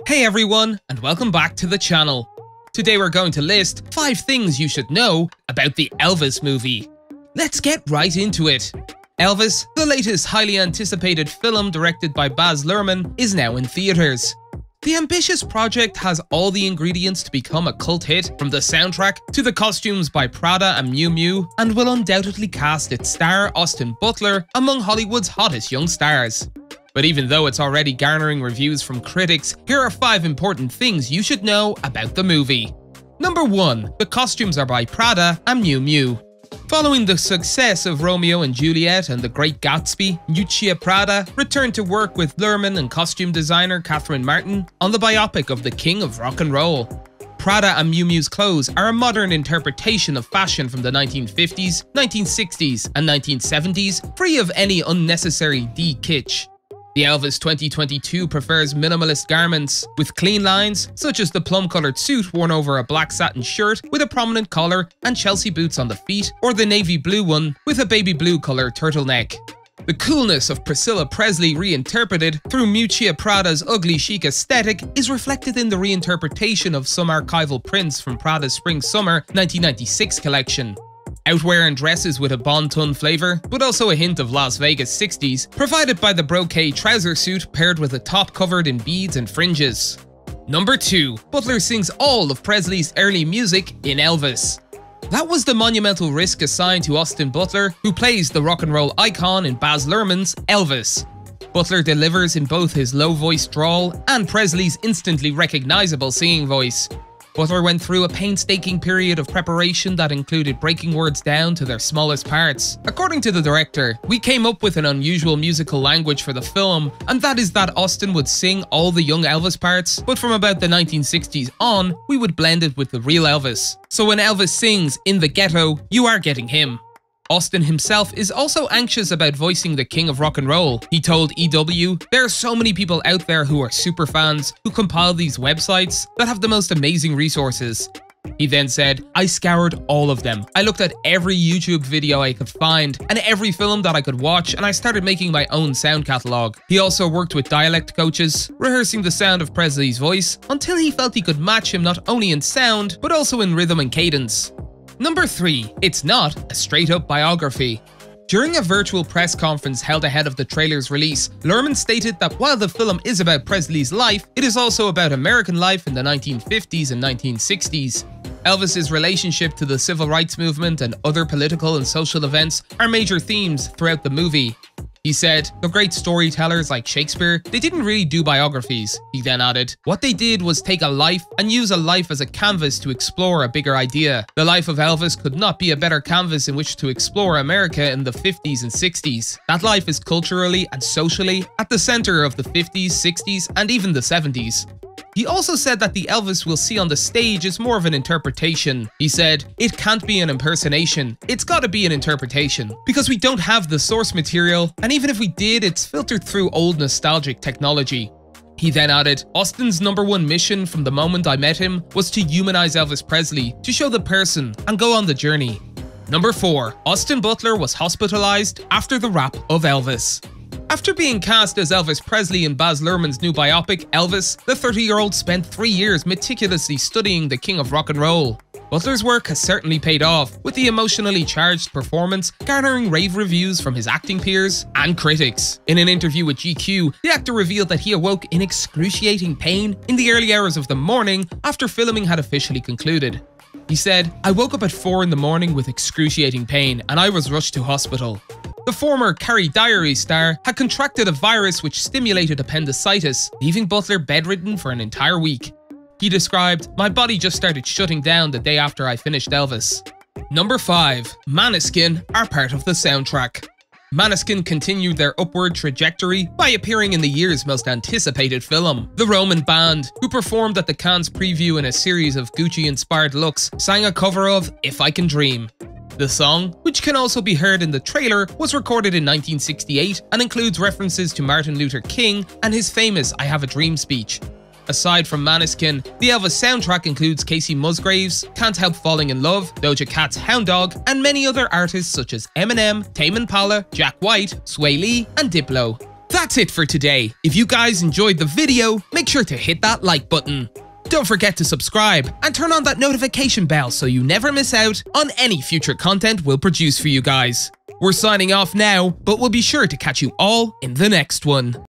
Hey everyone, and welcome back to the channel. Today we're going to list 5 things you should know about the Elvis movie. Let's get right into it. Elvis, the latest highly anticipated film directed by Baz Luhrmann, is now in theaters. The ambitious project has all the ingredients to become a cult hit, from the soundtrack to the costumes by Prada and Miu Miu, and will undoubtedly cast its star Austin Butler among Hollywood's hottest young stars. But even though it's already garnering reviews from critics, here are 5 important things you should know about the movie. Number 1. The costumes are by Prada and Miu Miu. Following the success of Romeo and Juliet and The Great Gatsby, Miuccia Prada returned to work with Luhrmann and costume designer Catherine Martin on the biopic of the King of Rock and Roll. Prada and Miu Miu's clothes are a modern interpretation of fashion from the 1950s, 1960s, and 1970s, free of any unnecessary kitsch. The Elvis 2022 prefers minimalist garments, with clean lines, such as the plum-coloured suit worn over a black satin shirt with a prominent collar and Chelsea boots on the feet, or the navy blue one with a baby blue colour turtleneck. The coolness of Priscilla Presley reinterpreted through Miuccia Prada's ugly chic aesthetic is reflected in the reinterpretation of some archival prints from Prada's Spring-Summer 1996 collection. Outwear and dresses with a bon ton flavour, but also a hint of Las Vegas 60s, provided by the brocade trouser suit paired with a top covered in beads and fringes. Number 2. Butler sings all of Presley's early music in Elvis. That was the monumental risk assigned to Austin Butler, who plays the rock and roll icon in Baz Luhrmann's Elvis. Butler delivers in both his low-voiced drawl and Presley's instantly recognisable singing voice. Butler went through a painstaking period of preparation that included breaking words down to their smallest parts. According to the director, "We came up with an unusual musical language for the film, and that is that Austin would sing all the young Elvis parts, but from about the 1960s on, we would blend it with the real Elvis. So when Elvis sings 'In the Ghetto,' you are getting him." Austin himself is also anxious about voicing the King of Rock and Roll. He told EW, "There are so many people out there who are super fans, who compile these websites that have the most amazing resources." He then said, "I scoured all of them. I looked at every YouTube video I could find and every film that I could watch, and I started making my own sound catalogue." He also worked with dialect coaches, rehearsing the sound of Presley's voice until he felt he could match him not only in sound, but also in rhythm and cadence. Number 3. It's not a straight-up biography. During a virtual press conference held ahead of the trailer's release, Luhrmann stated that while the film is about Presley's life, it is also about American life in the 1950s and 1960s. Elvis's relationship to the civil rights movement and other political and social events are major themes throughout the movie. He said, "The great storytellers like Shakespeare, they didn't really do biographies." He then added, "What they did was take a life and use a life as a canvas to explore a bigger idea. The life of Elvis could not be a better canvas in which to explore America in the 50s and 60s. That life is culturally and socially at the center of the 50s, 60s, and even the 70s. He also said that the Elvis we'll see on the stage is more of an interpretation. He said, "It can't be an impersonation, it's gotta be an interpretation. Because we don't have the source material, and even if we did, it's filtered through old nostalgic technology." He then added, "Austin's #1 mission from the moment I met him was to humanize Elvis Presley, to show the person, and go on the journey." Number 4. Austin Butler was hospitalized after the rap of Elvis. After being cast as Elvis Presley in Baz Luhrmann's new biopic, Elvis, the 30-year-old spent 3 years meticulously studying the King of Rock and Roll. Butler's work has certainly paid off, with the emotionally charged performance garnering rave reviews from his acting peers and critics. In an interview with GQ, the actor revealed that he awoke in excruciating pain in the early hours of the morning after filming had officially concluded. He said, "I woke up at 4 in the morning with excruciating pain, and I was rushed to hospital." The former Carrie Diary star had contracted a virus which stimulated appendicitis, leaving Butler bedridden for an entire week. He described, "My body just started shutting down the day after I finished Elvis." Number 5. Maniskin are part of the soundtrack. Maniskin continued their upward trajectory by appearing in the year's most anticipated film. The Roman band, who performed at the Cannes preview in a series of Gucci-inspired looks, sang a cover of "If I Can Dream." The song, which can also be heard in the trailer, was recorded in 1968 and includes references to Martin Luther King and his famous "I Have a Dream" speech. Aside from Maniskin, the Elvis soundtrack includes Casey Musgraves, Can't Help Falling in Love, Doja Cat's Hound Dog, and many other artists such as Eminem, Tame Impala, Jack White, Sway Lee, and Diplo. That's it for today. If you guys enjoyed the video, make sure to hit that like button. Don't forget to subscribe and turn on that notification bell so you never miss out on any future content we'll produce for you guys. We're signing off now, but we'll be sure to catch you all in the next one.